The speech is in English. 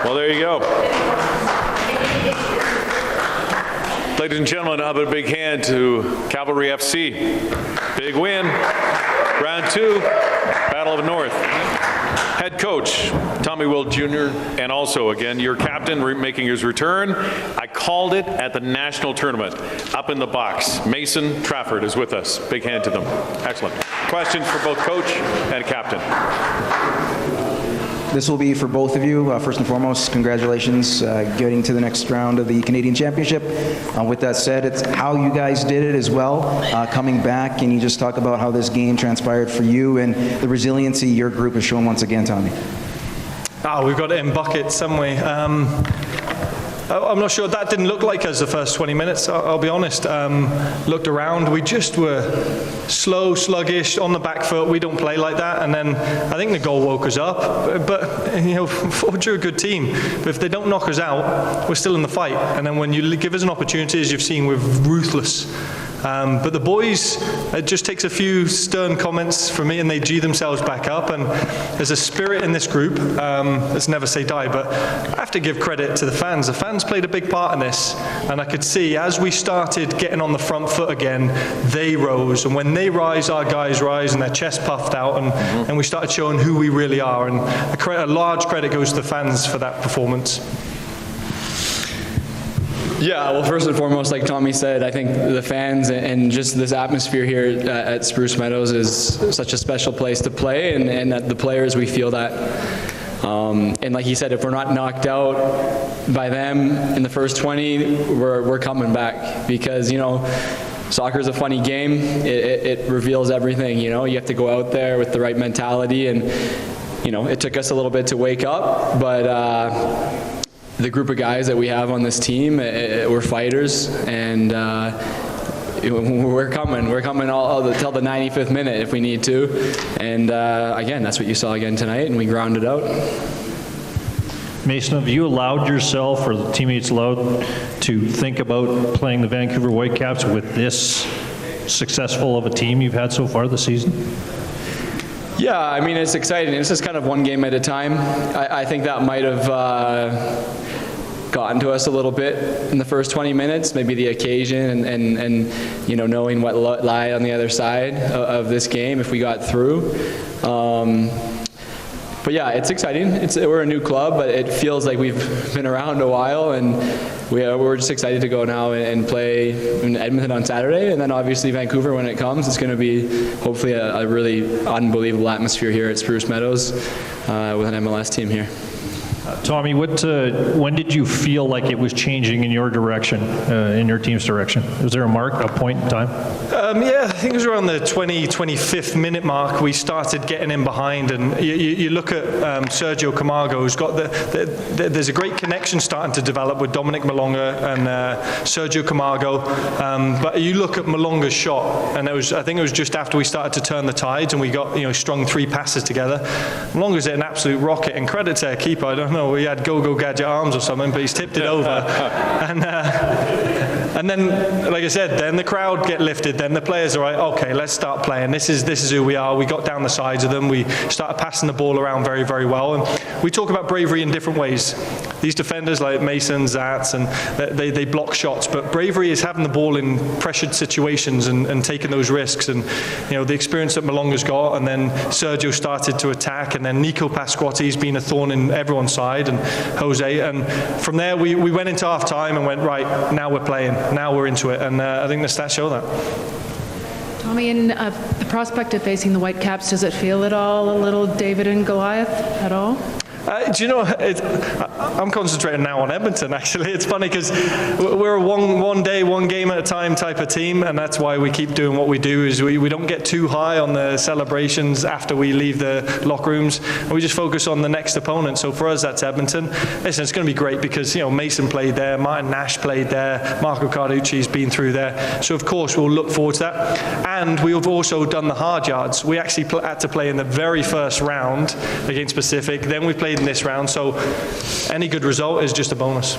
Well, there you go. Ladies and gentlemen, how about a big hand to Cavalry FC. Big win. Round 2, Battle of the North. Head coach, Tommy Will Jr., and also, again, your captain making his return. I called it at the national tournament. Up in the box, Mason Trafford is with us. Big hand to them. Excellent. Questions for both coach and captain? This will be for both of you. First and foremost, congratulations getting to the next round of the Canadian Championship. With that said, it's how you guys did it as well, coming back. Can you just talk about how this game transpired for you and the resiliency your group has shown once again, Tommy? We've got it in buckets, haven't we? I'm not sure. That didn't look like us the first 20 minutes, I'll be honest. Looked around. We just were slow, sluggish, on the back foot. We don't play like that. And then I think the goal woke us up. But you know, Forge are a good team. But if they don't knock us out, we're still in the fight. And then when you give us an opportunity, as you've seen, we're ruthless. But the boys, it just takes a few stern comments from me and they G themselves back up. And there's a spirit in this group. Let's never say die, but I have to give credit to the fans. The fans played a big part in this. And I could see as we started getting on the front foot again, they rose. And when they rise, our guys rise and their chest puffed out. And we started showing who we really are. And a large credit goes to the fans for that performance. Yeah, well, first and foremost, like Tommy said, I think the fans and just this atmosphere here at Spruce Meadows is such a special place to play, and that the players, we feel that. And like he said, if we're not knocked out by them in the first 20, we're coming back, because, you know, soccer is a funny game. It reveals everything, you know. You have to go out there with the right mentality, and, you know, it took us a little bit to wake up, but the group of guys that we have on this team, we're fighters, and we're coming all till the 95th minute if we need to. And again, that's what you saw again tonight, and we grounded out. Mason, have you allowed yourself, or the teammates allowed, to think about playing the Vancouver Whitecaps with this successful of a team you've had so far this season? Yeah, I mean, it's exciting. It's just kind of one game at a time. I think that might have gotten to us a little bit in the first 20 minutes, maybe the occasion and you know, knowing what lied on the other side of this game if we got through. But yeah, it's exciting. We're a new club, but it feels like we've been around a while, and we're just excited to go now and play in Edmonton on Saturday, and then obviously Vancouver when it comes. It's going to be hopefully a really unbelievable atmosphere here at Spruce Meadows with an MLS team here. Tommy, when did you feel like it was changing in your direction, in your team's direction? Was there a point in time? Yeah, I think it was around the 25th minute mark we started getting in behind, and you look at Sergio Camargo, who's got there's a great connection starting to develop with Dominic Malonga and Sergio Camargo, but you look at Malonga's shot, and I think it was just after we started to turn the tides and we got, you know, strung 3 passes together. Malonga's an absolute rocket, and credit to our keeper. I don't know, he had go-go gadget arms or something, but he's tipped it over. And then, like I said, then the crowd get lifted, then the players are like, okay, let's start playing. This is who we are. We got down the sides of them. We started passing the ball around very, very well. And we talk about bravery in different ways. These defenders like Mason, Zatz, and they block shots, but bravery is having the ball in pressured situations and taking those risks. And, you know, the experience that Malonga's got, and then Sergio started to attack, and then Nico Pasquotti's been a thorn in everyone's side, and Jose. And from there, we went into half time and went, right, now we're playing. Now we're into it, and I think the stats show that. Tommy, in the prospect of facing the Whitecaps, does it feel at all a little David and Goliath at all? Do you know, I'm concentrating now on Edmonton, actually. It's funny because we're a one day, one game at a time type of team, and that's why we keep doing what we do, is we don't get too high on the celebrations after we leave the locker rooms, and we just focus on the next opponent. So for us, that's Edmonton. Listen, it's going to be great because, you know, Mason played there, Martin Nash played there, Marco Carducci's been through there. So of course, we'll look forward to that. And we've also done the hard yards. We actually had to play in the very first round against Pacific, then we played in this round, so any good result is just a bonus.